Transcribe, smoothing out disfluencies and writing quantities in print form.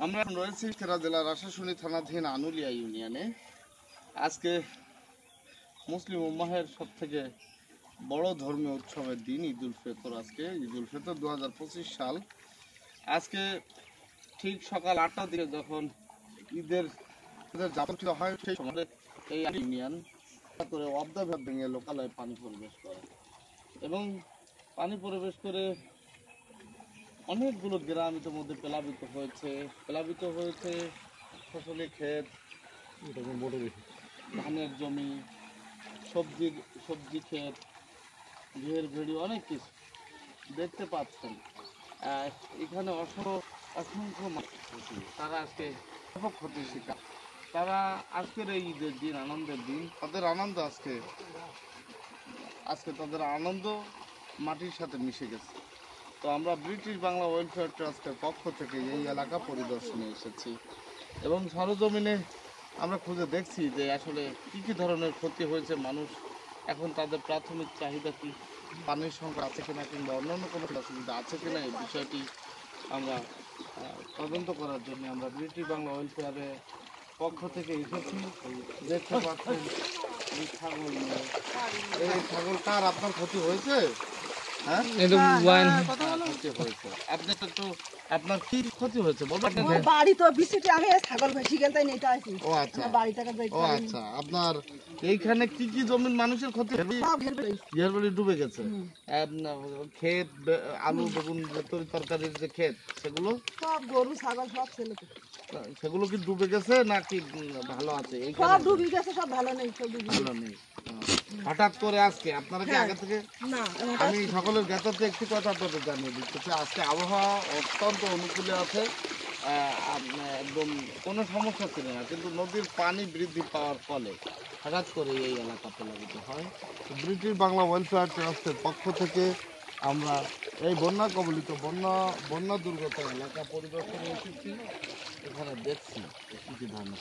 আমরা এখন রয়েছি খেরা জেলার আশাশুনি থানাধীন আনুলিয়া ইউনিয়নে। আজকে মুসলিম উম্মাহের সব থেকে বড় ধর্মীয় উৎসবের দিন ঈদ উল ফিতর। আজকে ঈদ উল ফিতর 2025 সাল। আজকে ঠিক সকাল 8টার দিকে যখন ঈদের যাপন হয় সেই সময় এই ইউনিয়ন করে অর্ধভাগ ভেঙে লোকালয়ে পানি পরিবেশ করে এবং পানি পরিবেশ করে অনেকগুলো গ্রাম ইতিমধ্যে প্লাবিত হয়েছে ফসলি ক্ষেত, ধানের জমি, সবজি ক্ষেত, গৃহের ভেড়ি, অনেক কিছু দেখতে পাচ্ছেন। এখানে অসংখ্য মানুষ তারা আজকে ব্যাপক ক্ষতির শিকার। তারা আজকের এই ঈদের দিন, আনন্দের দিন, তাদের আনন্দ আজকে তাদের আনন্দ মাটির সাথে মিশে গেছে। তো আমরা ব্রিটিশ বাংলা ওয়েলফেয়ার ট্রাস্টের পক্ষ থেকে এই এলাকা পরিদর্শনে এসেছি এবং সরজমিনে আমরা খুঁজে দেখছি যে আসলে কী ধরনের ক্ষতি হয়েছে। মানুষ এখন তাদের প্রাথমিক চাহিদা কি, পানির সংকট আছে কিনা কিংবা অন্যান্য কোনো অসুবিধা আছে কিনা, এই বিষয়টি আমরা তদন্ত করার জন্য আমরা ব্রিটিশ বাংলা ওয়েলফেয়ারের পক্ষ থেকে এসেছি। দেখতে পাচ্ছেন এই ছাগল কার আপনার ক্ষতি হয়েছে? আপনার কি ক্ষতি হয়েছে? আপনার এইখানে কি কি জমির মানুষের ক্ষতি? ডুবে গেছে, ক্ষেত, আলু, বেগুন, তরকারির যে ক্ষেত, সেগুলো সব গরু ছাগল সব ছিল। সেগুলো কি ডুবে গেছে নাকি ভালো আছে? সব ডুবে গেছে, সব ভালো নেই, ভালো নেই। হঠাৎ করে আজকে আপনারা কি আগে থেকে? আমি সকলের জ্ঞাতার্থে একটি কথা আপনাদের জানিয়ে দিচ্ছি, আজকে আবহাওয়া অত্যন্ত অনুকূলে আছে, একদম কোনো সমস্যা ছিল না, কিন্তু নদীর পানি বৃদ্ধি পাওয়ার ফলে হঠাৎ করে এই এলাকা প্লাবিত হয়। ব্রিটিশ বাংলা ওয়েলফেয়ার ট্রাস্টের পক্ষ থেকে আমরা এই বন্যা কবলিত বন্যা দুর্গত এলাকা পরিদর্শনে এসেছি। এখানে দেখছি কী ধরনের